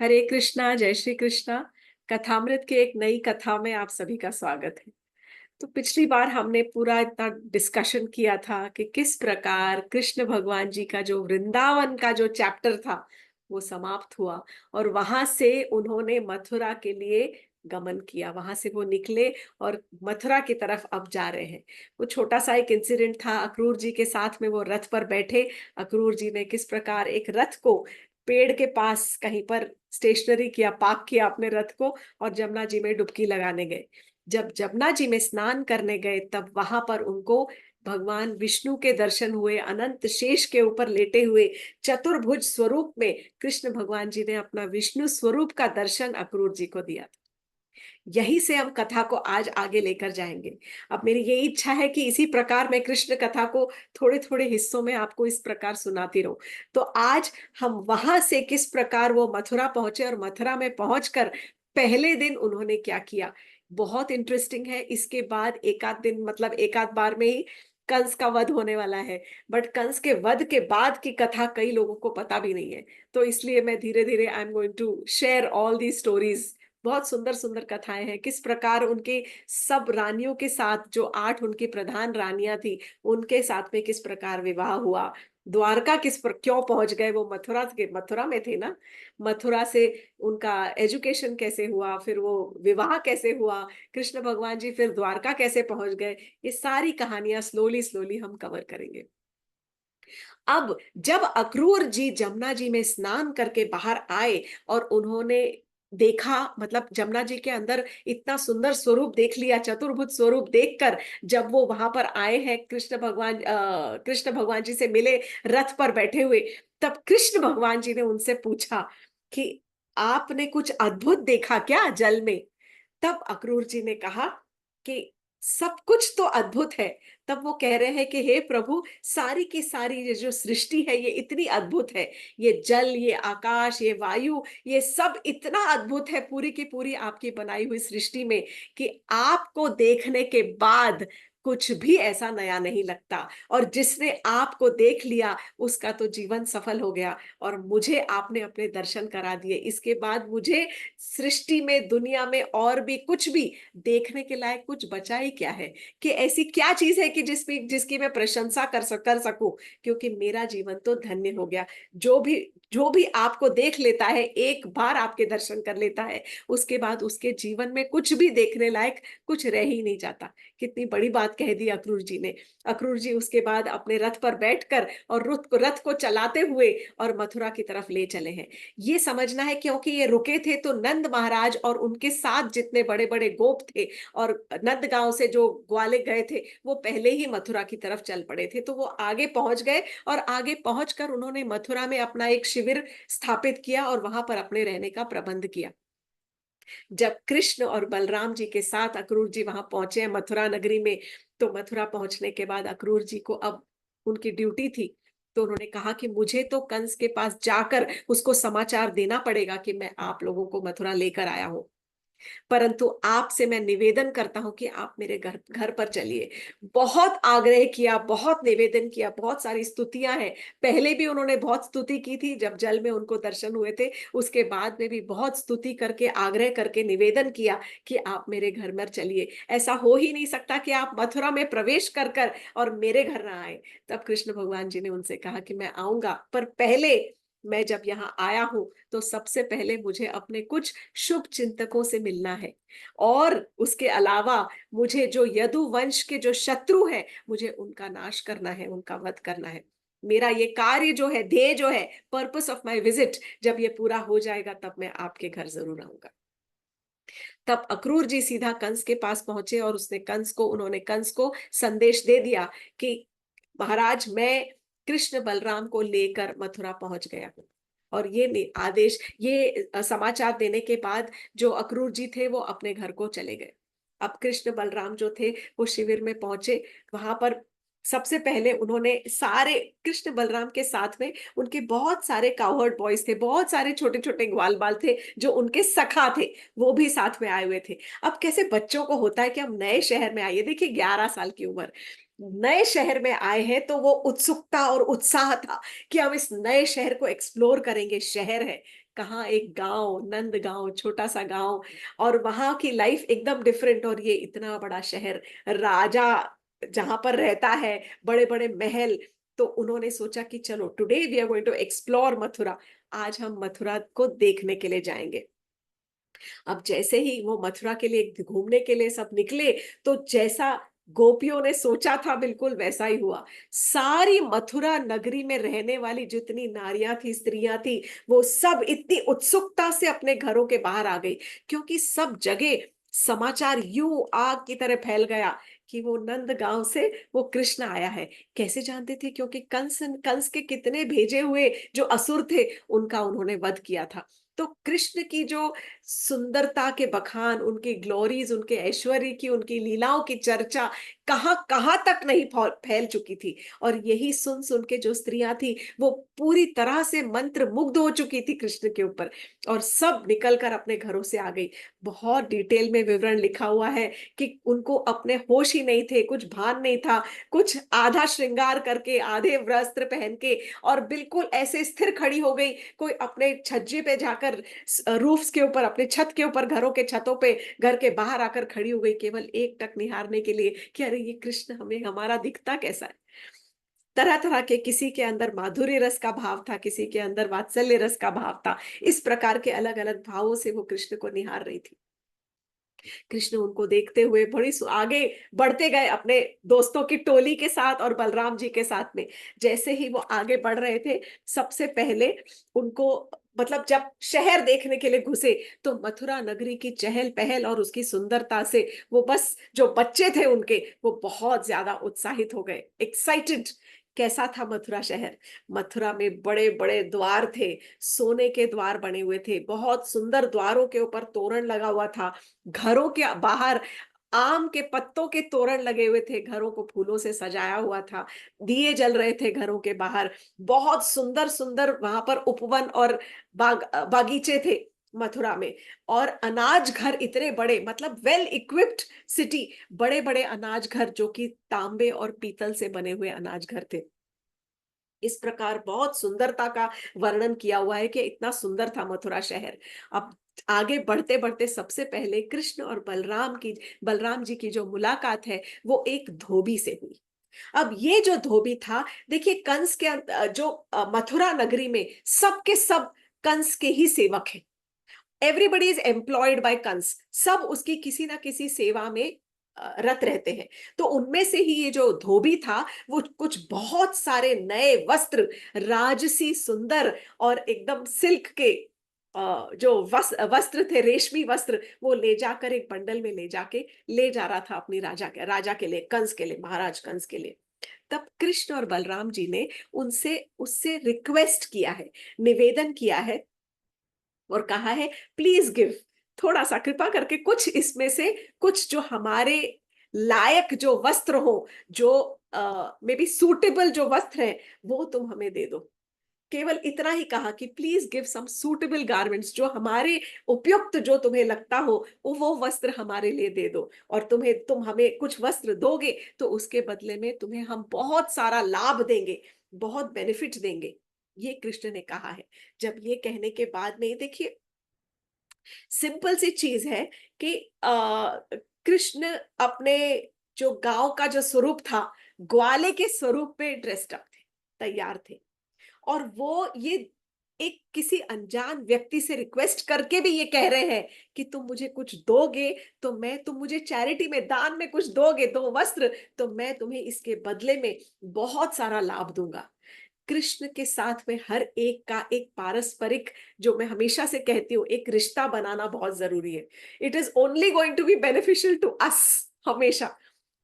हरे कृष्णा, जय श्री कृष्णा। कथामृत के एक नई कथा में आप सभी का स्वागत है। तो पिछली बार हमने पूरा इतना डिस्कशन किया था कि किस प्रकार कृष्ण भगवान जी का जो वृंदावन का जो चैप्टर था वो समाप्त हुआ और वहां से उन्होंने मथुरा के लिए गमन किया। वहां से वो निकले और मथुरा की तरफ अब जा रहे हैं। वो छोटा सा एक इंसिडेंट था, अक्रूर जी के साथ में वो रथ पर बैठे। अक्रूर जी ने किस प्रकार एक रथ को पेड़ के पास कहीं पर स्टेशनरी किया, पार्क किया अपने रथ को और जमुना जी में डुबकी लगाने गए। जब जमुना जी में स्नान करने गए तब वहां पर उनको भगवान विष्णु के दर्शन हुए। अनंत शेष के ऊपर लेटे हुए चतुर्भुज स्वरूप में कृष्ण भगवान जी ने अपना विष्णु स्वरूप का दर्शन अक्रूर जी को दिया। यही से हम कथा को आज आगे लेकर जाएंगे। अब मेरी ये इच्छा है कि इसी प्रकार मैं कृष्ण कथा को थोड़े थोड़े हिस्सों में आपको इस प्रकार सुनाती रहूं। तो आज हम वहां से किस प्रकार वो मथुरा पहुंचे और मथुरा में पहुंचकर पहले दिन उन्होंने क्या किया, बहुत इंटरेस्टिंग है। इसके बाद एक आध दिन, मतलब एक आध बार में ही कंस का वध होने वाला है। बट कंस के वध के बाद की कथा कई लोगों को पता भी नहीं है। तो इसलिए मैं धीरे धीरे I am going to share all the stories. बहुत सुंदर सुंदर कथाएं हैं, किस प्रकार उनके सब रानियों के साथ, जो 8 उनकी प्रधान रानियां थी, उनके साथ में किस प्रकार विवाह हुआ। द्वारका किस पर क्यों पहुंच गए, वो मथुरा में थे ना। मथुरा से उनका एजुकेशन कैसे हुआ, फिर वो विवाह कैसे हुआ, कृष्ण भगवान जी फिर द्वारका कैसे पहुंच गए, ये सारी कहानियां स्लोली स्लोली हम कवर करेंगे। अब जब अक्रूर जी जमुना जी में स्नान करके बाहर आए और उन्होंने देखा, मतलब जमुना जी के अंदर इतना सुंदर स्वरूप देख लिया, चतुर्भुज स्वरूप देखकर जब वो वहां पर आए हैं, कृष्ण भगवान जी से मिले रथ पर बैठे हुए, तब कृष्ण भगवान जी ने उनसे पूछा कि आपने कुछ अद्भुत देखा क्या जल में। तब अक्रूर जी ने कहा कि सब कुछ तो अद्भुत है। तब वो कह रहे हैं कि हे प्रभु, सारी की सारी ये जो सृष्टि है ये इतनी अद्भुत है। ये जल, ये आकाश, ये वायु, ये सब इतना अद्भुत है पूरी की पूरी आपकी बनाई हुई सृष्टि में, कि आपको देखने के बाद कुछ भी ऐसा नया नहीं लगता। और जिसने आपको देख लिया उसका तो जीवन सफल हो गया। और मुझे आपने अपने दर्शन करा दिए, इसके बाद मुझे सृष्टि में, दुनिया में और भी कुछ भी देखने के लायक कुछ बचा ही क्या है। कि ऐसी क्या चीज है कि जिसकी मैं प्रशंसा कर सकूं, क्योंकि मेरा जीवन तो धन्य हो गया। जो भी आपको देख लेता है, एक बार आपके दर्शन कर लेता है, उसके बाद उसके जीवन में कुछ भी देखने लायक कुछ रह ही नहीं जाता। कितनी बड़ी बात कह दी अक्रूर जी ने। अक्रूर जी उसके बाद अपने रथ पर बैठकर और रथ को चलाते हुए और मथुरा की तरफ ले चले हैं। ये समझना है, क्योंकि ये रुके थे तो नंद महाराज और उनके साथ जितने बड़े बड़े गोप थे और नंद गांव से जो ग्वाले गए थे, वो पहले ही मथुरा की तरफ चल पड़े थे। तो वो आगे पहुंच गए और आगे पहुंचकर उन्होंने मथुरा में अपना एक शिविर स्थापित किया और वहां पर अपने रहने का प्रबंध किया। जब कृष्ण और बलराम जी के साथ अक्रूर जी वहां पहुंचे हैं मथुरा नगरी में, तो मथुरा पहुंचने के बाद अक्रूर जी को अब उनकी ड्यूटी थी। तो उन्होंने कहा कि मुझे तो कंस के पास जाकर उसको समाचार देना पड़ेगा कि मैं आप लोगों को मथुरा लेकर आया हूं। परंतु आपसे मैं निवेदन करता हूं कि आप मेरे घर घर पर चलिए। बहुत आग्रह किया, बहुत निवेदन किया, बहुत सारी स्तुतियां हैं। पहले भी उन्होंने बहुत स्तुति की थी जब जल में उनको दर्शन हुए थे, उसके बाद में भी बहुत स्तुति करके, आग्रह करके निवेदन किया कि आप मेरे घर में चलिए। ऐसा हो ही नहीं सकता कि आप मथुरा में प्रवेश कर कर और मेरे घर ना आए। तब कृष्ण भगवान जी ने उनसे कहा कि मैं आऊंगा, पर पहले मैं जब यहाँ आया हूं तो सबसे पहले मुझे अपने कुछ शुभ चिंतकों से मिलना है। और उसके अलावा मुझे जो यदु वंश के जो शत्रु हैं, मुझे उनका नाश करना है, उनका वध करना है। मेरा ये कार्य जो है, ध्येय जो है, पर्पस ऑफ माय विजिट, जब ये पूरा हो जाएगा तब मैं आपके घर जरूर आऊंगा। तब अक्रूर जी सीधा कंस के पास पहुंचे और उन्होंने कंस को संदेश दे दिया कि महाराज, मैं कृष्ण बलराम को लेकर मथुरा पहुंच गया हूं। और ये समाचार देने के बाद जो अक्रूर जी थे वो अपने घर को चले गए। अब कृष्ण बलराम जो थे वो शिविर में पहुंचे। वहां पर सबसे पहले उन्होंने सारे, कृष्ण बलराम के साथ में उनके बहुत सारे कावर्ड बॉयज थे, बहुत सारे छोटे छोटे ग्वाल बाल थे जो उनके सखा थे, वो भी साथ में आए हुए थे। अब कैसे बच्चों को होता है कि हम नए शहर में आइए, देखिए 11 साल की उम्र, नए शहर में आए हैं तो वो उत्सुकता और उत्साह था कि हम इस नए शहर को एक्सप्लोर करेंगे। शहर है कहाँ, एक गांव, नंद गांव, छोटा सा गांव, और वहां की लाइफ एकदम डिफरेंट, और ये इतना बड़ा शहर, राजा जहां पर रहता है, बड़े बड़े महल। तो उन्होंने सोचा कि चलो today we are going to explore Mathura, आज हम मथुरा को देखने के लिए जाएंगे। अब जैसे ही वो मथुरा के लिए घूमने के लिए सब निकले, तो जैसा गोपियों ने सोचा था बिल्कुल वैसा ही हुआ। सारी मथुरा नगरी में रहने वाली जितनी नारियां थी, स्त्रियां थी, वो सब इतनी उत्सुकता से अपने घरों के बाहर आ गई, क्योंकि सब जगह समाचार यूं आग की तरह फैल गया कि वो नंद गांव से वो कृष्ण आया है। कैसे जानते थे? क्योंकि कंस कंस के कितने भेजे हुए जो असुर थे, उनका उन्होंने वध किया था। तो कृष्ण की जो सुंदरता के बखान, उनकी ग्लोरीज, उनके ऐश्वर्य की, उनकी लीलाओं की चर्चा कहाँ कहाँ तक नहीं फैल चुकी थी। और यही सुन सुन के जो स्त्रियां थी, वो पूरी तरह से मंत्र मुग्ध हो चुकी थी कृष्ण के ऊपर, और सब निकलकर अपने घरों से आ गई। बहुत डिटेल में विवरण लिखा हुआ है कि उनको अपने होश ही नहीं थे, कुछ भान नहीं था। कुछ आधा श्रृंगार करके, आधे वस्त्र पहन के, और बिल्कुल ऐसे स्थिर खड़ी हो गई। कोई अपने छज्जे पे जाकर, रूफ्स के ऊपर, अपने छत के ऊपर, घरों के छतों पे, घर के बाहर आकर खड़ी हो गई, केवल एक टक निहारने के लिए कि अरे ये कृष्ण हमें हमारा दिखता कैसा है। तरह तरह के, किसी के अंदर माधुर्य रस का भाव था, किसी के अंदर वात्सल्य रस का भाव था। इस प्रकार के अलग अलग भावों से वो कृष्ण को निहार रही थी। कृष्ण उनको देखते हुए आगे बढ़ते गए अपने दोस्तों की टोली के साथ और बलराम जी के साथ में। जैसे ही वो आगे बढ़ रहे थे, सबसे पहले उनको, मतलब जब शहर देखने के लिए घुसे, तो मथुरा नगरी की चहल पहल और उसकी सुंदरता से वो, बस जो बच्चे थे उनके, वो बहुत ज्यादा उत्साहित हो गए, एक्साइटेड। कैसा था मथुरा शहर? मथुरा में बड़े बड़े द्वार थे, सोने के द्वार बने हुए थे, बहुत सुंदर द्वारों के ऊपर तोरण लगा हुआ था। घरों के बाहर आम के पत्तों के तोरण लगे हुए थे, घरों को फूलों से सजाया हुआ था। दिए जल रहे थे घरों के बाहर। बहुत सुंदर सुंदर वहां पर उपवन और बागीचे थे मथुरा में। और अनाज घर इतने बड़े, मतलब वेल इक्विप्ड सिटी, बड़े बड़े अनाज घर जो कि तांबे और पीतल से बने हुए अनाज घर थे। इस प्रकार बहुत सुंदरता का वर्णन किया हुआ है कि इतना सुंदर था मथुरा शहर। अब आगे बढ़ते बढ़ते सबसे पहले कृष्ण और बलराम जी की जो मुलाकात है, वो एक धोबी से हुई। अब ये जो धोबी था, देखिए कंस के जो मथुरा नगरी में सबके सब कंस के ही सेवक हैं। Everybody is employed by Kansa, सब उसकी किसी ना किसी सेवा में रत रहते हैं। तो उनमें से ही ये जो धोबी था, वो कुछ बहुत सारे नए वस्त्र, राजसी सुंदर और एकदम सिल्क के जो वस्त्र थे, रेशमी वस्त्र, वो ले जाकर एक बंडल में ले जाके ले जा रहा था अपनी राजा के लिए, कंस के लिए, महाराज कंस के लिए। तब कृष्ण और बलराम जी ने उनसे उससे रिक्वेस्ट किया है, निवेदन किया है, और कहा है प्लीज गिव, थोड़ा सा कृपा करके कुछ इसमें से, कुछ जो हमारे लायक जो वस्त्र हो, जो मे बी सूटेबल जो वस्त्र है, वो तुम हमें दे दो। केवल इतना ही कहा कि please give some suitable garments, जो हमारे उपयुक्त, जो तुम्हें लगता हो, वो वस्त्र हमारे लिए दे दो। और तुम हमें कुछ वस्त्र दोगे तो उसके बदले में तुम्हें हम बहुत सारा लाभ देंगे, बहुत बेनिफिट देंगे। ये कृष्ण ने कहा है। जब ये कहने के बाद में, देखिए सिंपल सी चीज है कि कृष्ण अपने जो गांव का जो स्वरूप था, ग्वाले के स्वरूप में ड्रेस्ड अप थे, तैयार थे। और वो ये एक किसी अनजान व्यक्ति से रिक्वेस्ट करके भी ये कह रहे हैं कि तुम मुझे कुछ दोगे, तो मैं, तुम मुझे चैरिटी में, दान में कुछ दोगे, दो वस्त्र, तो मैं तुम्हें इसके बदले में बहुत सारा लाभ दूंगा। कृष्ण के साथ में हर एक का एक पारस्परिक, जो मैं हमेशा से कहती हूँ, एक रिश्ता बनाना बहुत जरूरी है। It is only going to be beneficial to us, हमेशा।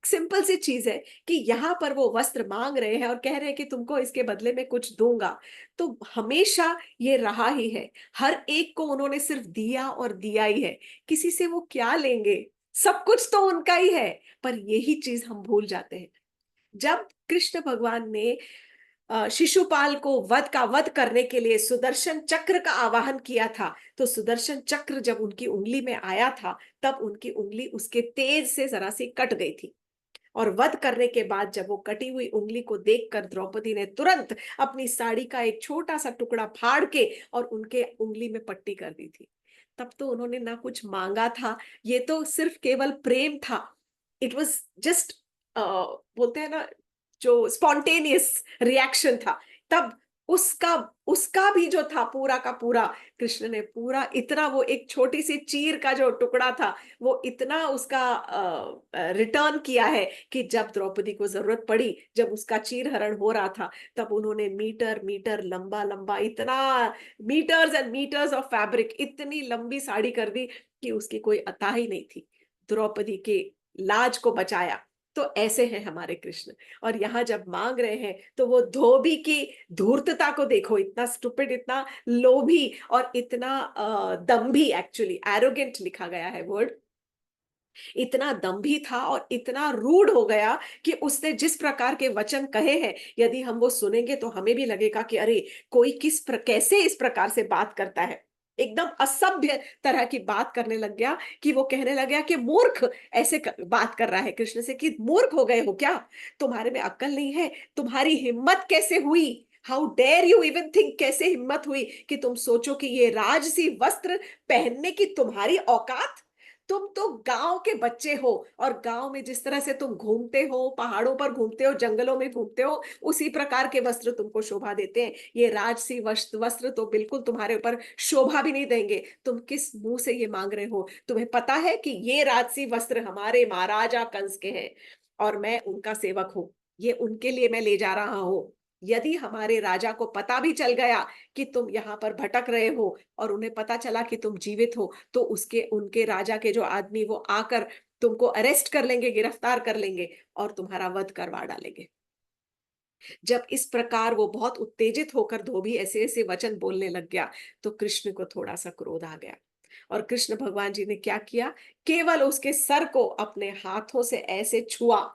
सिंपल सी चीज है कि यहाँ पर वो वस्त्र मांग रहे हैं और कह रहे हैं कि तुमको इसके बदले में कुछ दूंगा, तो हमेशा ये रहा ही है। हर एक को उन्होंने सिर्फ दिया और दिया ही है। किसी से वो क्या लेंगे? सब कुछ तो उनका ही है। पर यही चीज हम भूल जाते हैं। जब कृष्ण भगवान ने शिशुपाल को वध करने के लिए सुदर्शन चक्र का आवाहन किया था, तो सुदर्शन चक्र जब उनकी उंगली में आया था, तब उनकी उंगली उसके तेज से जरा सी कट गई थी। और वध करने के बाद जब वो कटी हुई उंगली को देखकर द्रौपदी ने तुरंत अपनी साड़ी का एक छोटा सा टुकड़ा फाड़ के और उनके उंगली में पट्टी कर दी थी। तब तो उन्होंने ना कुछ मांगा था, ये तो सिर्फ केवल प्रेम था। इट वॉज जस्ट, बोलते हैं ना, जो स्पॉन्टेनियस रिएक्शन था। तब उसका उसका भी जो था पूरा का पूरा, कृष्ण ने पूरा इतना, वो एक छोटी सी चीर का जो टुकड़ा था, वो इतना उसका रिटर्न किया है कि जब द्रौपदी को जरूरत पड़ी, जब उसका चीर हरण हो रहा था, तब उन्होंने मीटर मीटर लंबा लंबा, इतना metres and metres of fabric, इतनी लंबी साड़ी कर दी कि उसकी कोई अता ही नहीं थी। द्रौपदी के लाज को बचाया। तो ऐसे हैं हमारे कृष्ण। और यहाँ जब मांग रहे हैं तो वो धोबी की धूर्तता को देखो, इतना स्टूपिड, इतना लोभी और इतना दम्भी, एक्चुअली एरोगेंट लिखा गया है वर्ड। इतना दम्भी था और इतना रूड हो गया कि उसने जिस प्रकार के वचन कहे हैं, यदि हम वो सुनेंगे तो हमें भी लगेगा कि अरे, कोई कैसे इस प्रकार से बात करता है। एकदम असभ्य तरह की बात करने लग गया कि वो कहने लग गया कि मूर्ख, बात कर रहा है कृष्ण से कि मूर्ख हो गए हो क्या, तुम्हारे में अक्ल नहीं है, तुम्हारी हिम्मत कैसे हुई, how dare you even think, कैसे हिम्मत हुई कि तुम सोचो कि ये राजसी वस्त्र पहनने की तुम्हारी औकात। तुम तो गांव के बच्चे हो, और गांव में जिस तरह से तुम घूमते हो, पहाड़ों पर घूमते हो, जंगलों में घूमते हो, उसी प्रकार के वस्त्र तुमको शोभा देते हैं। ये राजसी वस्त्र तो बिल्कुल तुम्हारे ऊपर शोभा भी नहीं देंगे। तुम किस मुंह से ये मांग रहे हो? तुम्हें पता है कि ये राजसी वस्त्र हमारे महाराजा कंस के हैं और मैं उनका सेवक हूं, ये उनके लिए मैं ले जा रहा हूं। यदि हमारे राजा को पता भी चल गया कि तुम यहाँ पर भटक रहे हो और उन्हें पता चला कि तुम जीवित हो, तो उसके उनके राजा के जो आदमी वो आकर तुमको अरेस्ट कर लेंगे, गिरफ्तार कर लेंगे और तुम्हारा वध करवा डालेंगे। जब इस प्रकार वो बहुत उत्तेजित होकर धोबी ऐसे ऐसे वचन बोलने लग गया, तो कृष्ण को थोड़ा सा क्रोध आ गया। और कृष्ण भगवान जी ने क्या किया, केवल उसके सर को अपने हाथों से ऐसे छुआ।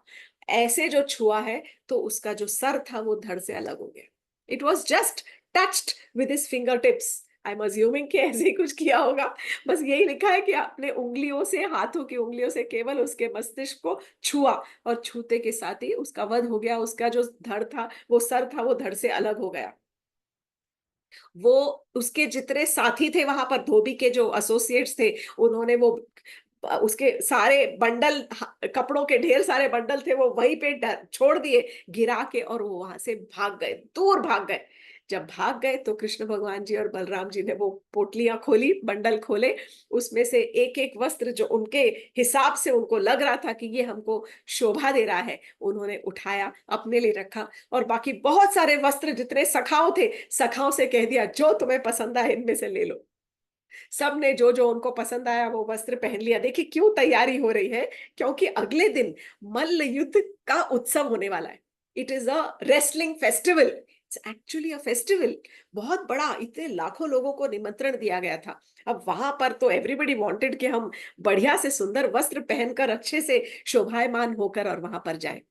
ऐसे जो छुआ है, तो उसका जो सर था वो धड़ से अलग हो गया। It was just touched with his finger tips. I am assuming कि ऐसे ही कुछ किया होगा। बस यही लिखा है कि अपने उंगलियों से, हाथों की उंगलियों से केवल उसके मस्तिष्क को छुआ, और छूते के साथ ही उसका वध हो गया। उसका जो धड़ था, वो सर था, वो धड़ से अलग हो गया। वो, उसके जितने साथी थे वहां पर, धोबी के जो एसोसिएट्स थे, उन्होंने वो उसके सारे बंडल, कपड़ों के ढेर सारे बंडल थे, वो वहीं पे छोड़ दिए गिरा के, और वो वहां से भाग गए, दूर भाग गए। जब भाग गए तो कृष्ण भगवान जी और बलराम जी ने वो पोटलियां खोली, बंडल खोले, उसमें से एक एक वस्त्र जो उनके हिसाब से उनको लग रहा था कि ये हमको शोभा दे रहा है, उन्होंने उठाया, अपने लिए रखा। और बाकी बहुत सारे वस्त्र जितने सखाओ थे, सखाओं से कह दिया जो तुम्हें पसंद आए इनमें से ले लो। सब ने जो जो उनको पसंद आया वो वस्त्र पहन लिया। देखिए क्यों तैयारी हो रही है, क्योंकि अगले दिन मल्ल युद्ध का उत्सव होने वाला है। It is a wrestling festival, it's actually a festival, बहुत बड़ा। इतने लाखों लोगों को निमंत्रण दिया गया था। अब वहां पर तो एवरीबडी वांटेड कि हम बढ़िया से सुंदर वस्त्र पहनकर अच्छे से शोभायमान होकर और वहां पर जाए।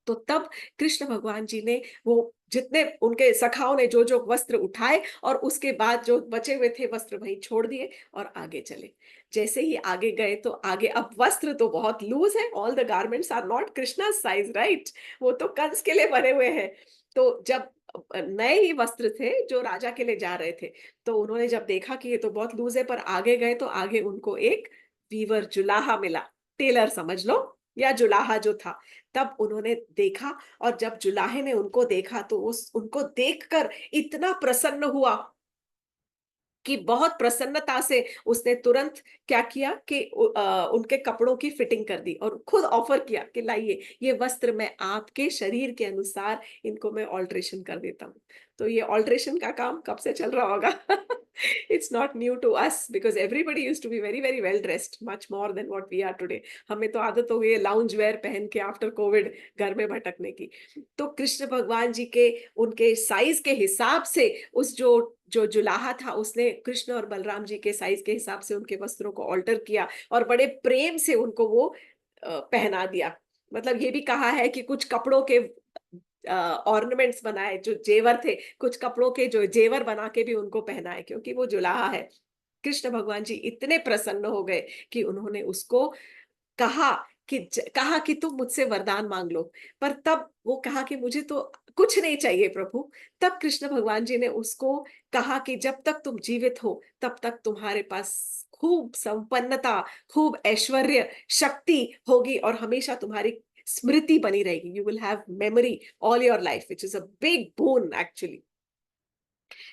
तो तब कृष्ण भगवान जी ने वो, जितने उनके सखाओं ने जो जो वस्त्र उठाए, और उसके बाद जो बचे हुए थे वस्त्र वहीं छोड़ दिए और आगे चले। जैसे ही आगे गए तो आगे, अब वस्त्र तो बहुत लूज है, all the garments are not Krishna size, right, वो तो कंस के लिए बने हुए हैं। तो जब नए ही वस्त्र थे जो राजा के लिए जा रहे थे, तो उन्होंने जब देखा कि ये तो बहुत लूज है, पर आगे गए तो आगे उनको एक वीवर, जुलाहा मिला, टेलर समझ लो, या जुलाहा जो था। तब उन्होंने देखा, और जब जुलाहे ने उनको देखा तो उस उनको देखकर इतना प्रसन्न हुआ कि बहुत प्रसन्नता से उसने तुरंत क्या किया कि उनके कपड़ों की फिटिंग कर दी और खुद ऑफर किया कि लाइए, ये वस्त्र मैं आपके शरीर के अनुसार इनको मैं ऑल्ट्रेशन कर देता हूँ। तो ये ऑल्ट्रेशन का काम कब से चल रहा होगा? It's not new to us, because everybody used to be very very well dressed, much more than what we are today. हमें तो आदत हो गई है लाउंज वेयर पहन के आफ्टर कोविड घर में भटकने की। तो कृष्ण भगवान जी के, उनके साइज के हिसाब से, उस जो जो जुलाहा था, उसने कृष्ण और बलराम जी के साइज के हिसाब से उनके वस्त्रों को ऑल्टर किया और बड़े प्रेम से उनको वो पहना दिया। मतलब ये भी कहा है कि कुछ कपड़ों के ऑर्नामेंट्स बनाए, जो जेवर थे, कुछ कपड़ों के जो जेवर बना के भी उनको पहनाए, क्योंकि वो जुलाहा है। कृष्ण भगवान जी इतने प्रसन्न हो गए कि उन्होंने उसको कहा कि कहा कि तुम मुझसे वरदान मांग लो, पर तब वो कहा कि मुझे तो कुछ नहीं चाहिए प्रभु। तब कृष्ण भगवान जी ने उसको कहा कि जब तक तुम जीवित हो तब तक तुम्हारे पास खूब संपन्नता, खूब ऐश्वर्य, शक्ति होगी और हमेशा तुम्हारी स्मृति बनी रहेगी। You will have memory all your life, which is a big boon actually.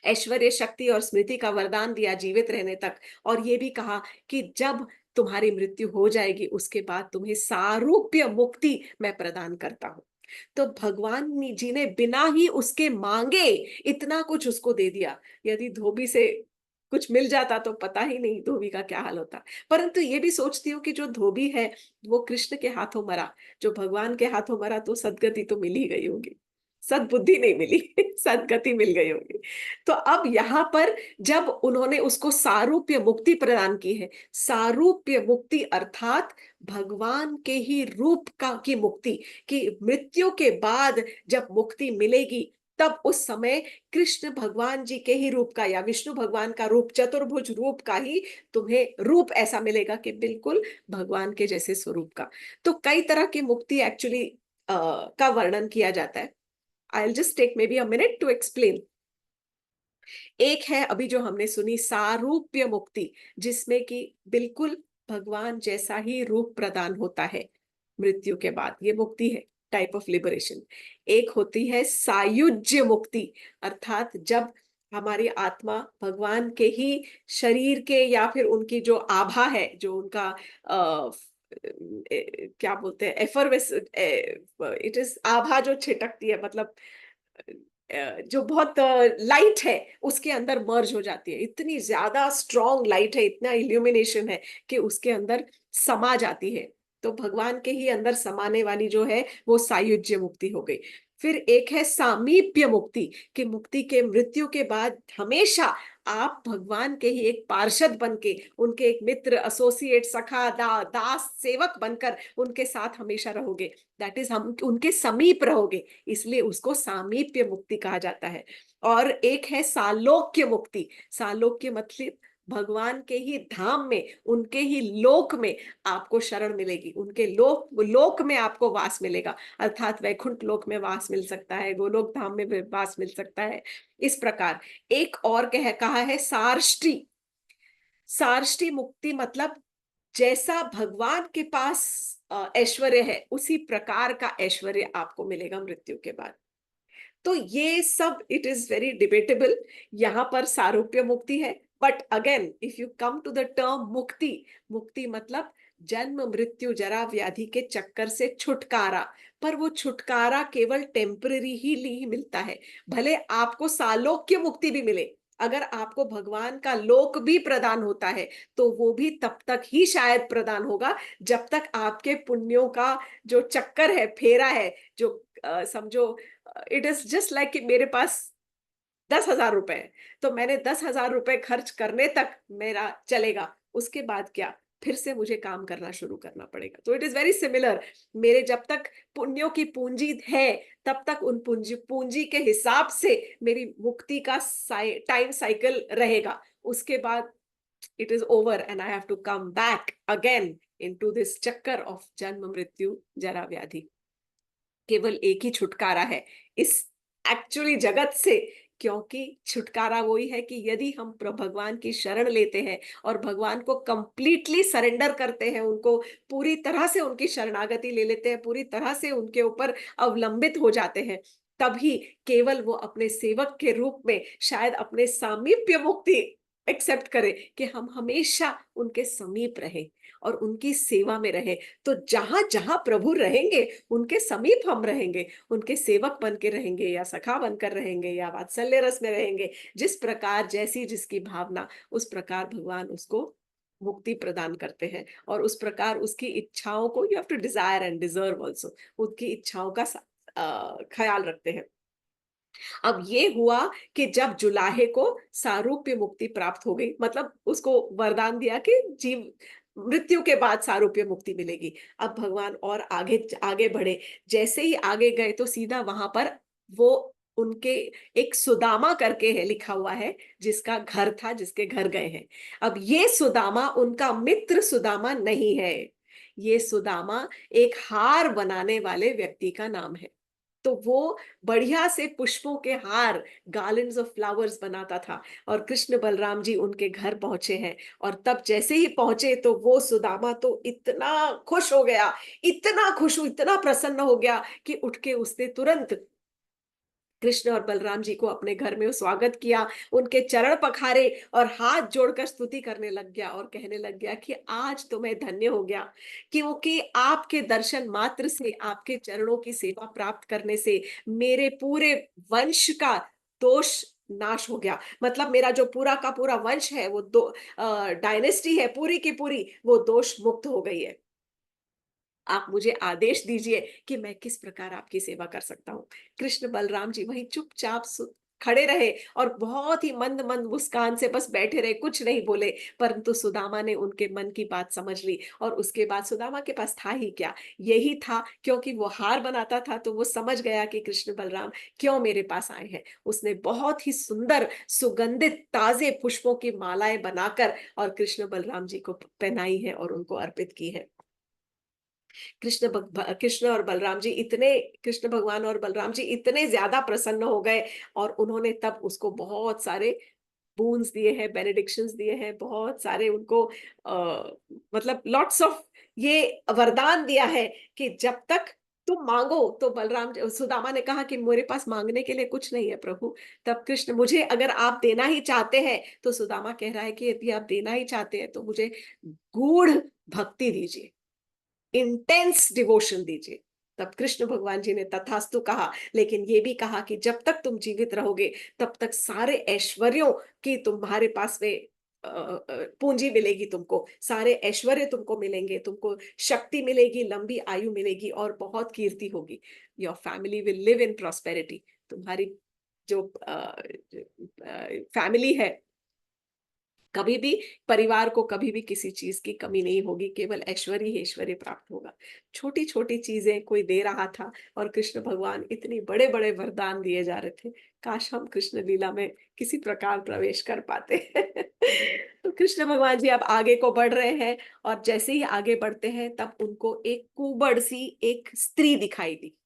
ऐश्वर्य, शक्ति और स्मृति का वरदान दिया जीवित रहने तक। और ये भी कहा कि जब तुम्हारी मृत्यु हो जाएगी उसके बाद तुम्हें सारूप्य मुक्ति मैं प्रदान करता हूं। तो भगवान जी ने बिना ही उसके मांगे इतना कुछ उसको दे दिया। यदि धोबी से कुछ मिल जाता तो पता ही नहीं धोबी का क्या हाल होता। परंतु ये भी सोचती हूँ कि जो धोबी है वो कृष्ण के हाथों मरा, जो भगवान के हाथों मरा, तो सदगति तो मिल ही गई होगी, सद्बुद्धि नहीं मिली सदगति मिल गई होगी। तो अब यहाँ पर जब उन्होंने उसको सारूप्य मुक्ति प्रदान की है, सारूप्य मुक्ति अर्थात भगवान के ही रूप का की मुक्ति, कि मृत्यु के बाद जब मुक्ति मिलेगी तब उस समय कृष्ण भगवान जी के ही रूप का या विष्णु भगवान का रूप, चतुर्भुज रूप का ही तुम्हें रूप ऐसा मिलेगा कि बिल्कुल भगवान के जैसे स्वरूप का। तो कई तरह की मुक्ति एक्चुअली का वर्णन किया जाता है। I'll just take maybe a minute to explain. एक है अभी जो हमने सुनी सारूप्य मुक्ति, जिसमें कि बिल्कुल भगवान जैसा ही रूप प्रदान होता है मृत्यु के बाद, ये मुक्ति है, टाइप ऑफ लिबरेशन। एक होती है सायुज्य मुक्ति, अर्थात जब हमारी आत्मा भगवान के ही शरीर के या फिर उनकी जो आभा है, जो उनका क्या बोलते हैं, एफरवेस, इट इज आभा जो छिटकती है, मतलब जो बहुत लाइट है उसके अंदर मर्ज हो जाती है, इतनी ज्यादा स्ट्रॉन्ग लाइट है, इतना इल्यूमिनेशन है कि उसके अंदर समा जाती है। तो भगवान के ही अंदर समाने वाली जो है वो सायुज्य मुक्ति हो गई। फिर एक है सामीप्य मुक्ति, कि मुक्ति के मृत्यु के बाद हमेशा आप भगवान के ही एक पार्षद बन के, उनके एक मित्र, एसोसिएट, सखा, दास, सेवक बनकर उनके साथ हमेशा रहोगे। दैट इज, हम उनके समीप रहोगे, इसलिए उसको सामीप्य मुक्ति कहा जाता है। और एक है सालोक्य मुक्ति। सालोक्य मतलब भगवान के ही धाम में, उनके ही लोक में आपको शरण मिलेगी, उनके लोक में आपको वास मिलेगा, अर्थात वैकुंठ लोक में वास मिल सकता है, गोलोक धाम में वास मिल सकता है। इस प्रकार एक और कहा है सार्ष्टी। सार्ष्टी मुक्ति मतलब जैसा भगवान के पास ऐश्वर्य है उसी प्रकार का ऐश्वर्य आपको मिलेगा मृत्यु के बाद। तो ये सब इट इज वेरी डिबेटेबल। यहाँ पर सारूप्य मुक्ति है, but again if you come to the term मुक्ति, मुक्ति मतलब जन्म मृत्यु जरा व्याधि के चक्कर से छुटकारा। पर वो छुटकारा केवल टेम्पररी ही मिलता है। भले आपको सालोक्य मुक्ति भी मिले, अगर आपको भगवान का लोक भी प्रदान होता है तो वो भी तब तक ही शायद प्रदान होगा जब तक आपके पुण्यों का जो चक्कर है, फेरा है, जो समझो, इट इज जस्ट लाइक कि मेरे पास 10,000 रुपए है, तो मैंने 10,000 रुपए खर्च करने तक मेरा चलेगा, उसके बाद क्या, फिर से मुझे काम करना शुरू करना पड़ेगा। तो इट इज वेरी सिमिलर। मेरे जब तक पुण्यों की पूंजी है तब तक उन पूंजी पूंजी के हिसाब से मेरी मुक्ति का टाइम साइकिल रहेगा। उसके बाद it is over and I have to come back again into this chakkar of जन्म मृत्यु जरा व्याधि। केवल एक ही छुटकारा है इस एक्चुअली जगत से, क्योंकि छुटकारा वही है कि यदि हम भगवान की शरण लेते हैं और भगवान को कंप्लीटली सरेंडर करते हैं, उनको पूरी तरह से उनकी शरणागति ले लेते हैं, पूरी तरह से उनके ऊपर अवलंबित हो जाते हैं, तभी केवल वो अपने सेवक के रूप में शायद अपने सामीप्य मुक्ति एक्सेप्ट करे, कि हम हमेशा उनके समीप रहे और उनकी सेवा में रहे। तो जहां जहां प्रभु रहेंगे उनके समीप हम रहेंगे, उनके सेवक बन के रहेंगे या सखा बनकर रहेंगे या वात्सल्य रस में रहेंगे। जिस प्रकार जैसी जिसकी भावना, उस प्रकार भगवान उसको मुक्ति प्रदान करते हैं और उस प्रकार उसकी इच्छाओं को, you have to desire and deserve also, उसकी इच्छाओं का ख्याल रखते हैं। अब ये हुआ कि जब जुलाहे को सारूप्य मुक्ति प्राप्त हो गई, मतलब उसको वरदान दिया कि जीव मृत्यु के बाद सारूप्य मुक्ति मिलेगी। अब भगवान और आगे आगे बढ़े, जैसे ही आगे गए तो सीधा वहां पर वो उनके एक सुदामा करके है लिखा हुआ है, जिसका घर था, जिसके घर गए हैं। अब ये सुदामा उनका मित्र सुदामा नहीं है, ये सुदामा एक हार बनाने वाले व्यक्ति का नाम है। तो वो बढ़िया से पुष्पों के हार, गार्लैंड्स ऑफ फ्लावर्स बनाता था, और कृष्ण बलराम जी उनके घर पहुंचे हैं। और तब जैसे ही पहुंचे तो वो सुदामा तो इतना खुश हो गया, इतना खुश, इतना प्रसन्न हो गया कि उठ के उसने तुरंत कृष्ण और बलराम जी को अपने घर में स्वागत किया, उनके चरण पखारे और हाथ जोड़कर स्तुति करने लग गया और कहने लग गया कि आज तो मैं धन्य हो गया, क्योंकि आपके दर्शन मात्र से, आपके चरणों की सेवा प्राप्त करने से मेरे पूरे वंश का दोष नाश हो गया। मतलब मेरा जो पूरा का पूरा वंश है, वो दो डायनेस्टी है पूरी की पूरी, वो दोष मुक्त हो गई है। आप मुझे आदेश दीजिए कि मैं किस प्रकार आपकी सेवा कर सकता हूँ। कृष्ण बलराम जी वहीं चुपचाप खड़े रहे और बहुत ही मंद मंद मुस्कान से बस बैठे रहे, कुछ नहीं बोले। परंतु सुदामा ने उनके मन की बात समझ ली, और उसके बाद सुदामा के पास था ही क्या, यही था, क्योंकि वो हार बनाता था तो वो समझ गया कि कृष्ण बलराम क्यों मेरे पास आए हैं। उसने बहुत ही सुंदर सुगंधित ताजे पुष्पों की मालाएं बनाकर और कृष्ण बलराम जी को पहनाई है और उनको अर्पित की है। कृष्ण और बलराम जी इतने, कृष्ण भगवान और बलराम जी इतने ज्यादा प्रसन्न हो गए, और उन्होंने तब उसको बहुत सारे बून्स दिए हैं, बेनेडिक्शंस दिए हैं, बहुत सारे उनको मतलब लॉट्स ऑफ ये वरदान दिया है कि जब तक तुम मांगो। तो बलराम सुदामा ने कहा कि मेरे पास मांगने के लिए कुछ नहीं है प्रभु। तब कृष्ण, मुझे अगर आप देना ही चाहते हैं, तो सुदामा कह रहा है कि यदि आप देना ही चाहते हैं तो मुझे गूढ़ भक्ति दीजिए, इंटेंस डिवोशन दीजिए। तब कृष्ण भगवान जी ने तथास्तु कहा, लेकिन ये भी कहा कि जब तक तुम जीवित रहोगे तब तक सारे ऐश्वर्यों की तुम्हारे पास में पूंजी मिलेगी, तुमको सारे ऐश्वर्य तुमको मिलेंगे, तुमको शक्ति मिलेगी, लंबी आयु मिलेगी और बहुत कीर्ति होगी। Your family will live in prosperity. तुम्हारी जो फैमिली है, कभी भी, परिवार को कभी भी किसी चीज की कमी नहीं होगी, केवल ऐश्वर्य ही ऐश्वर्य प्राप्त होगा। छोटी छोटी चीजें कोई दे रहा था, और कृष्ण भगवान इतने बड़े बड़े वरदान दिए जा रहे थे। काश हम कृष्ण लीला में किसी प्रकार प्रवेश कर पाते। तो कृष्ण भगवान जी अब आगे को बढ़ रहे हैं, और जैसे ही आगे बढ़ते हैं तब उनको एक कुबड़ सी एक स्त्री दिखाई दी।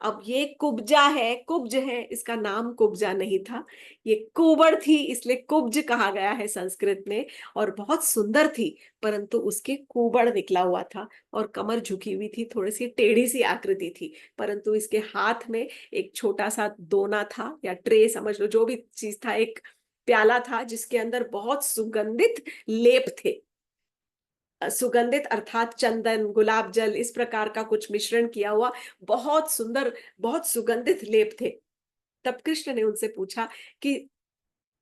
अब ये कुब्जा है, कुब्ज है, इसका नाम कुब्जा नहीं था, ये कुबड़ थी, इसलिए कुब्ज कहा गया है संस्कृत में। और बहुत सुंदर थी, परंतु उसके कुबड़ निकला हुआ था, और कमर झुकी हुई थी, थोड़ी सी टेढ़ी सी आकृति थी। परंतु इसके हाथ में एक छोटा सा दोना था, या ट्रे समझ लो, जो भी चीज था, एक प्याला था जिसके अंदर बहुत सुगंधित लेप थे। सुगंधित अर्थात चंदन, गुलाब जल, इस प्रकार का कुछ मिश्रण किया हुआ बहुत सुंदर, बहुत सुगंधित लेप थे। तब कृष्ण ने उनसे पूछा कि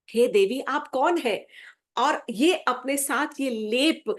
हे देवी, आप कौन है, और ये अपने साथ ये लेप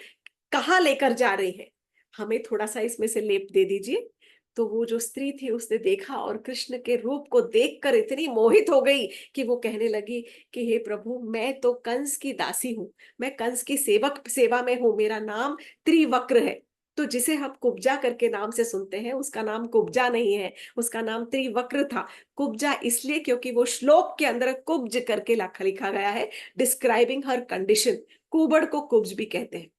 कहाँ लेकर जा रहे हैं, हमें थोड़ा सा इसमें से लेप दे दीजिए। तो वो जो स्त्री थी उसने देखा, और कृष्ण के रूप को देखकर इतनी मोहित हो गई कि वो कहने लगी कि हे प्रभु, मैं तो कंस की दासी हूँ, मैं कंस की सेवा में हूँ, मेरा नाम त्रिवक्र है। तो जिसे हम कुब्जा करके नाम से सुनते हैं, उसका नाम कुब्जा नहीं है, उसका नाम त्रिवक्र था। कुब्जा इसलिए क्योंकि वो श्लोक के अंदर कुब्ज करके लिखा गया है, डिस्क्राइबिंग हर कंडीशन। कुबड़ को कुब्ज भी कहते हैं।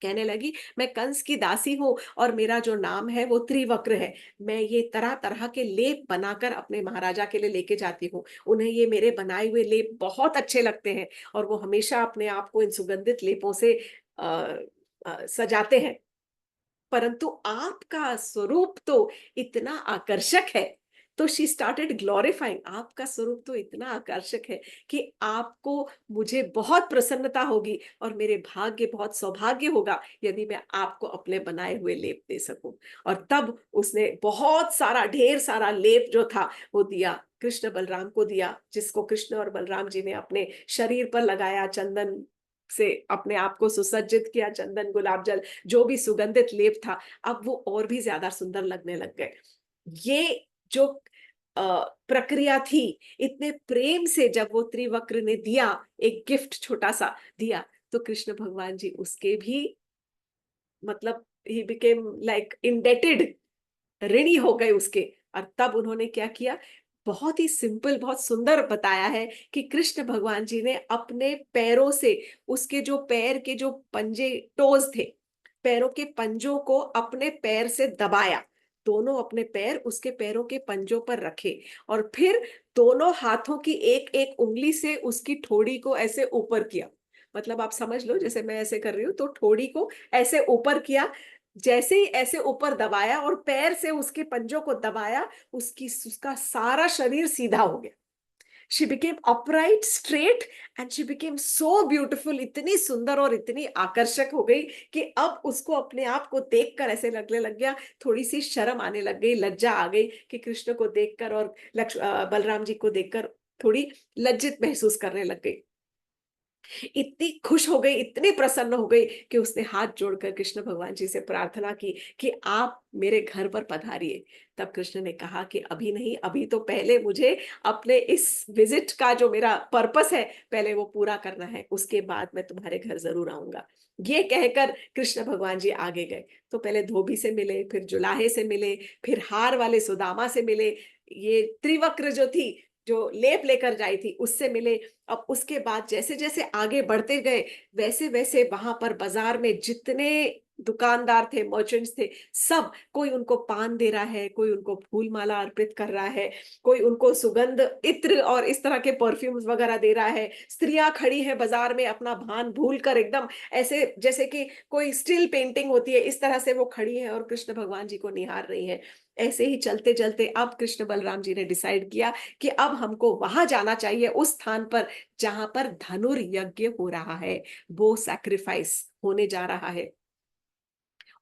कहने लगी, मैं कंस की दासी हूँ, और मेरा जो नाम है वो त्रिवक्र है। मैं ये तरह तरह के लेप बनाकर अपने महाराजा के लिए लेके जाती हूँ। उन्हें ये मेरे बनाए हुए लेप बहुत अच्छे लगते हैं, और वो हमेशा अपने आप को इन सुगंधित लेपों से सजाते हैं। परंतु आपका स्वरूप तो इतना आकर्षक है। तो शी स्टार्टेड ग्लोरीफाइंग, आपका स्वरूप तो इतना आकर्षक है कि आपको, मुझे बहुत प्रसन्नता होगी, और मेरे भाग्य, बहुत सौभाग्य होगा यदि मैं आपको अपने बनाए हुए लेप दे सकूं। और तब उसने बहुत सारा, ढेर सारा लेप जो था वो दिया, कृष्ण बलराम को दिया, जिसको कृष्ण और बलराम जी ने अपने शरीर पर लगाया, चंदन से अपने आप को सुसज्जित किया, चंदन, गुलाब जल, जो भी सुगंधित लेप था। अब वो और भी ज्यादा सुंदर लगने लग गए। ये जो प्रक्रिया थी, इतने प्रेम से जब वो त्रिवक्र ने दिया, एक गिफ्ट छोटा सा दिया, तो कृष्ण भगवान जी उसके भी, मतलब ही बिकेम लाइक इंडेटेड, ऋणी हो गए उसके। और तब उन्होंने क्या किया, बहुत ही सिंपल, बहुत सुंदर बताया है कि कृष्ण भगवान जी ने अपने पैरों से, उसके जो पैर के जो पंजे, टोज थे, पैरों के पंजों को अपने पैर से दबाया, दोनों अपने पैर उसके पैरों के पंजों पर रखे और फिर दोनों हाथों की एक एक उंगली से उसकी ठोड़ी को ऐसे ऊपर किया। मतलब आप समझ लो, जैसे मैं ऐसे कर रही हूँ तो ठोड़ी को ऐसे ऊपर किया। जैसे ही ऐसे ऊपर दबाया और पैर से उसके पंजों को दबाया, उसका सारा शरीर सीधा हो गया। She became upright, straight, and she became so beautiful. इतनी सुंदर और इतनी आकर्षक हो गई कि अब उसको अपने आप को देखकर ऐसे लगने लग गया, थोड़ी सी शर्म आने लग गई, लज्जा आ गई कि कृष्ण को देखकर और बलराम जी को देखकर थोड़ी लज्जित महसूस करने लग गई। इतनी खुश हो गई, इतनी प्रसन्न हो गई कि उसने हाथ जोड़कर कृष्ण भगवान जी से प्रार्थना की कि आप मेरे घर पर पधारिए। तब कृष्ण ने कहा कि अभी नहीं, अभी तो पहले मुझे अपने इस विजिट का जो मेरा पर्पस है पहले वो पूरा करना है, उसके बाद मैं तुम्हारे घर जरूर आऊंगा। ये कहकर कृष्ण भगवान जी आगे गए। तो पहले धोबी से मिले, फिर जुलाहे से मिले, फिर हार वाले सुदामा से मिले, ये त्रिवक्र जो थी, जो लेप लेकर जाई थी, उससे मिले। अब उसके बाद जैसे जैसे आगे बढ़ते गए, वैसे वैसे वहां पर बाजार में जितने दुकानदार थे, मर्चेंट्स थे, सब कोई उनको पान दे रहा है, कोई उनको फूल माला अर्पित कर रहा है, कोई उनको सुगंध इत्र और इस तरह के परफ्यूम्स वगैरह दे रहा है। स्त्रियां खड़ी है बाजार में अपना भान भूल कर, एकदम ऐसे जैसे कि कोई स्टिल पेंटिंग होती है, इस तरह से वो खड़ी है और कृष्ण भगवान जी को निहार रही है। ऐसे ही चलते चलते अब कृष्ण बलराम जी ने डिसाइड किया कि अब हमको वहां जाना चाहिए, उस स्थान पर जहां पर धनुर्यज्ञ हो रहा है, वो सैक्रिफाइस होने जा रहा है।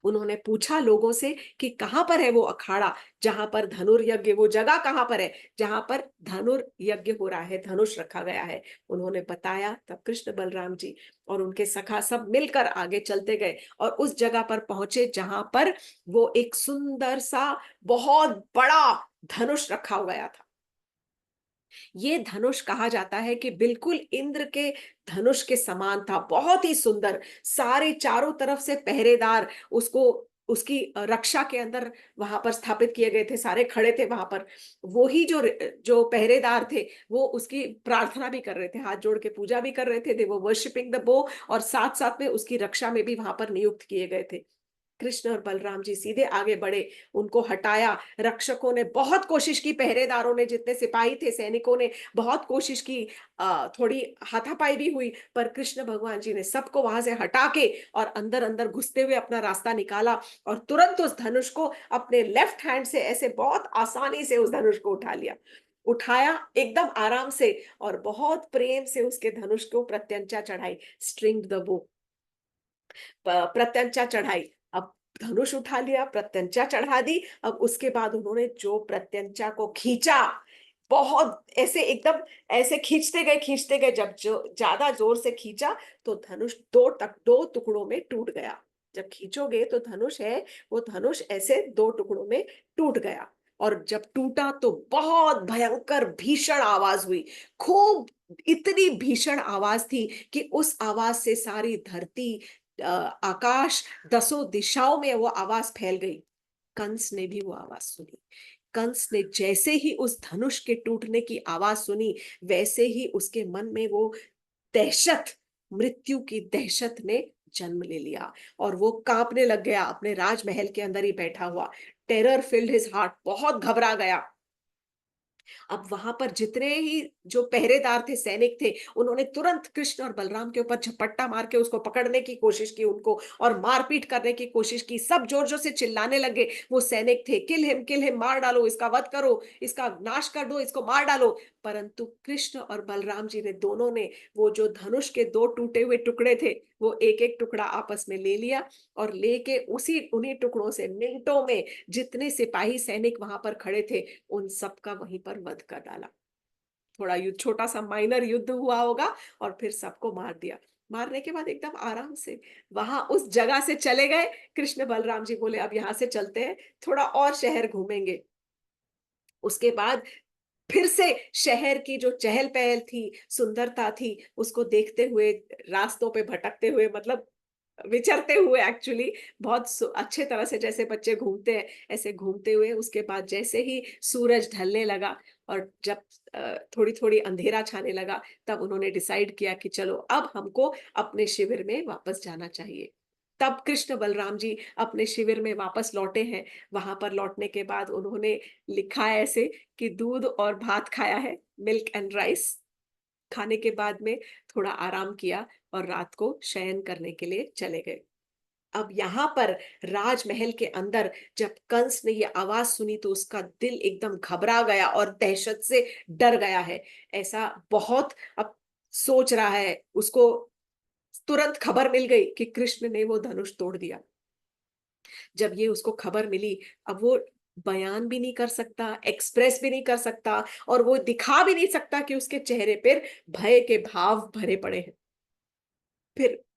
उन्होंने पूछा लोगों से कि कहां पर है वो अखाड़ा जहां पर धनुर्यज्ञ, वो जगह कहां पर है जहां पर धनुर्यज्ञ हो रहा है, धनुष रखा गया है। उन्होंने बताया। तब कृष्ण बलराम जी और उनके सखा सब मिलकर आगे चलते गए और उस जगह पर पहुंचे जहां पर वो एक सुंदर सा बहुत बड़ा धनुष रखा गया था। ये धनुष कहा जाता है कि बिल्कुल इंद्र के धनुष के समान था, बहुत ही सुंदर। सारे चारों तरफ से पहरेदार उसको उसकी रक्षा के अंदर वहां पर स्थापित किए गए थे, सारे खड़े थे वहां पर। वो ही जो जो पहरेदार थे वो उसकी प्रार्थना भी कर रहे थे, हाथ जोड़ के पूजा भी कर रहे थे, दे वो वर्शिपिंग द बो, और साथ साथ में उसकी रक्षा में भी वहां पर नियुक्त किए गए थे। कृष्ण और बलराम जी सीधे आगे बढ़े, उनको हटाया। रक्षकों ने बहुत कोशिश की, पहरेदारों ने, जितने सिपाही थे, सैनिकों ने बहुत कोशिश की, थोड़ी हाथापाई भी हुई, पर कृष्ण भगवान जी ने सबको वहां से हटा के और अंदर अंदर घुसते हुए अपना रास्ता निकाला और तुरंत उस धनुष को अपने लेफ्ट हैंड से ऐसे बहुत आसानी से उस धनुष को उठा लिया, उठाया एकदम आराम से और बहुत प्रेम से उसके धनुष को प्रत्यंचा चढ़ाई, स्ट्रिंग द बो, प्रत्यंचा चढ़ाई। अब धनुष उठा लिया, प्रत्यंचा चढ़ा दी। अब उसके बाद उन्होंने जो प्रत्यंचा को खींचा, बहुत ऐसे एकदम ऐसे खींचते गए, जब जो ज्यादा जोर से खींचा तो धनुष दो टुकड़ों में टूट गया। जब खींचोगे तो धनुष है, वो धनुष ऐसे दो टुकड़ों में टूट गया। और जब टूटा तो बहुत भयंकर भीषण आवाज हुई, खूब, इतनी भीषण आवाज थी कि उस आवाज से सारी धरती, आकाश, दसों दिशाओं में वो आवाज फैल गई। कंस ने भी वो आवाज सुनी। कंस ने जैसे ही उस धनुष के टूटने की आवाज सुनी, वैसे ही उसके मन में वो दहशत, मृत्यु की दहशत ने जन्म ले लिया और वो कांपने लग गया, अपने राजमहल के अंदर ही बैठा हुआ। टेरर फिल्ड हिज हार्ट, बहुत घबरा गया। अब वहां पर जितने ही जो पहरेदार थे, सैनिक थे, उन्होंने तुरंत कृष्ण और बलराम के ऊपर झपट्टा मार के उसको पकड़ने की कोशिश की, उनको और मारपीट करने की कोशिश की। सब जोर जोर से चिल्लाने लगे, वो सैनिक थे, किल हिम, मार डालो इसका, वध करो इसका, नाश कर दो इसको, मार डालो। परंतु कृष्ण और बलराम जी ने दोनों ने वो जो धनुष के दो टूटे हुए टुकड़े थे, वो एक एक टुकड़ा आपस में ले लिया और लेके उसी उन्हीं टुकड़ों से मिनटों में जितने सिपाही सैनिक वहां पर खड़े थे उन सबका वहीं पर वध कर डाला। थोड़ा युद्ध, छोटा सा माइनर युद्ध हुआ होगा और फिर सबको मार दिया। मारने के बाद एकदम आराम से वहां उस जगह से चले गए। कृष्ण बलराम जी बोले अब यहां से चलते हैं, थोड़ा और शहर घूमेंगे। उसके बाद फिर से शहर की जो चहल पहल थी, सुंदरता थी, उसको देखते हुए, रास्तों पे भटकते हुए, मतलब विचरते हुए, एक्चुअली बहुत अच्छे तरह से जैसे बच्चे घूमते हैं ऐसे घूमते हुए, उसके बाद जैसे ही सूरज ढलने लगा और जब थोड़ी थोड़ी अंधेरा छाने लगा, तब उन्होंने डिसाइड किया कि चलो अब हमको अपने शिविर में वापस जाना चाहिए। तब कृष्ण बलराम जी अपने शिविर में वापस लौटे हैं। वहां पर लौटने के बाद उन्होंने लिखा है ऐसे कि दूध और भात खाया है, मिल्क एंड राइस। खाने के बाद में थोड़ा आराम किया और रात को शयन करने के लिए चले गए। अब यहाँ पर राजमहल के अंदर जब कंस ने ये आवाज सुनी तो उसका दिल एकदम घबरा गया और दहशत से डर गया है। ऐसा बहुत अब सोच रहा है, उसको तुरंत खबर मिल गई कि कृष्ण ने वो धनुष तोड़ दिया। जब ये उसको खबर मिली, अब वो बयान भी नहीं कर सकता, एक्सप्रेस भी नहीं कर सकता और वो दिखा भी नहीं सकता कि उसके चेहरे पर भय के भाव भरे पड़े हैं।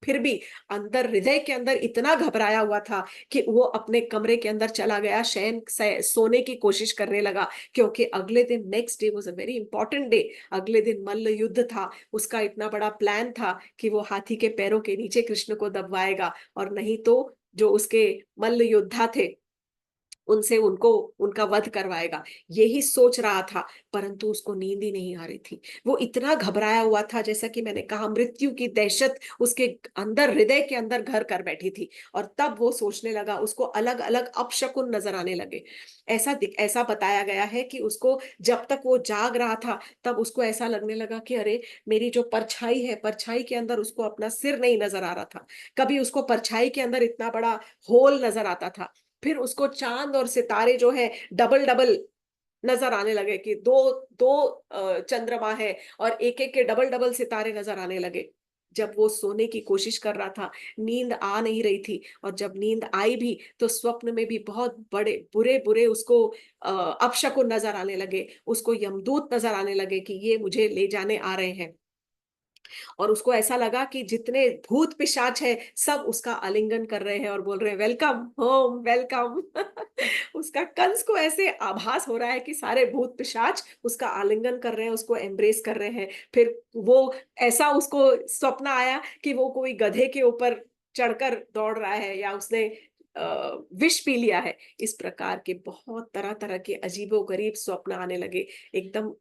फिर भी अंदर, हृदय के अंदर इतना घबराया हुआ था कि वो अपने कमरे के अंदर चला गया, सोने की कोशिश करने लगा, क्योंकि अगले दिन, next day was a very important day. अगले दिन मल्ल युद्ध था। उसका इतना बड़ा प्लान था कि वो हाथी के पैरों के नीचे कृष्ण को दबवाएगा, और नहीं तो जो उसके मल्ल योद्धा थे उनसे उनको उनका वध करवाएगा। यही सोच रहा था, परंतु उसको नींद ही नहीं आ रही थी। वो इतना घबराया हुआ था, जैसा कि मैंने कहा, मृत्यु की दहशत उसके अंदर, हृदय के अंदर घर कर बैठी थी। और तब वो सोचने लगा, उसको अलग अलग अपशकुन नजर आने लगे। ऐसा बताया गया है कि उसको, जब तक वो जाग रहा था, तब उसको ऐसा लगने लगा कि अरे, मेरी जो परछाई है, परछाई के अंदर उसको अपना सिर नहीं नजर आ रहा था। कभी उसको परछाई के अंदर इतना बड़ा होल नजर आता था। फिर उसको चांद और सितारे जो है डबल डबल नजर आने लगे, कि दो दो चंद्रमा है और एक एक के डबल डबल सितारे नजर आने लगे। जब वो सोने की कोशिश कर रहा था, नींद आ नहीं रही थी, और जब नींद आई भी तो स्वप्न में भी बहुत बड़े बुरे बुरे उसको अपशकुन नजर आने लगे। उसको यमदूत नजर आने लगे कि ये मुझे ले जाने आ रहे हैं। और उसको ऐसा लगा कि जितने भूत पिशाच है सब उसका आलिंगन कर रहे हैं और बोल रहे हैं, वेलकम होम, वेलकम। उसका, कंस को ऐसे आभास हो रहा है कि सारे भूत पिशाच उसका आलिंगन कर रहे हैं, उसको एम्ब्रेस कर रहे हैं। फिर वो, ऐसा उसको स्वप्न आया कि वो कोई गधे के ऊपर चढ़कर दौड़ रहा है, या उसने विष पी लिया है। इस प्रकार के बहुत तरह तरह के अजीबो गरीब स्वप्न आने लगे। एकदम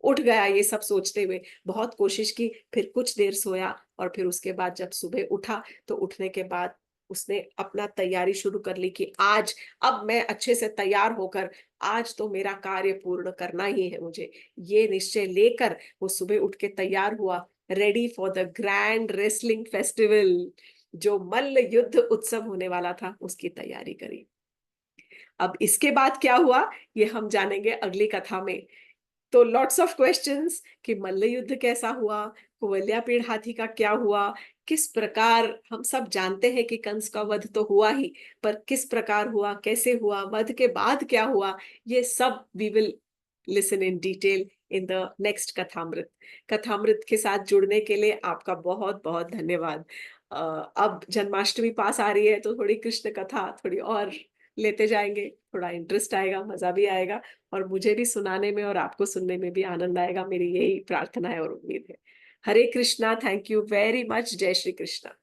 उठ गया ये सब सोचते हुए। बहुत कोशिश की, फिर कुछ देर सोया, और फिर उसके बाद जब सुबह उठा तो उठने के बाद उसने अपना तैयारी शुरू कर ली कि आज, अब मैं अच्छे से तैयार होकर, आज तो मेरा कार्य पूर्ण करना ही है मुझे। ये निश्चय लेकर वो सुबह उठ के तैयार हुआ, ready for the grand wrestling festival. जो मल्ल युद्ध उत्सव होने वाला था, उसकी तैयारी करी। अब इसके बाद क्या हुआ, ये हम जानेंगे अगली कथा में। तो लॉट्स ऑफ क्वेश्चंस कि मल्ल युद्ध कैसा हुआ, कुवलयापीड़ हाथी का क्या हुआ, किस प्रकार, हम सब जानते हैं कि कंस का वध तो हुआ ही, पर किस प्रकार हुआ, कैसे हुआ, वध के बाद क्या हुआ, ये सब we will listen in detail in the next कथामृत। कथामृत के साथ जुड़ने के लिए आपका बहुत बहुत धन्यवाद। अब जन्माष्टमी पास आ रही है, तो थोड़ी कृष्ण कथा थोड़ी और लेते जाएंगे, थोड़ा इंटरेस्ट आएगा, मजा भी आएगा, और मुझे भी सुनाने में और आपको सुनने में भी आनंद आएगा। मेरी यही प्रार्थना है और उम्मीद है। Hare Krishna, thank you very much. जय श्री कृष्णा।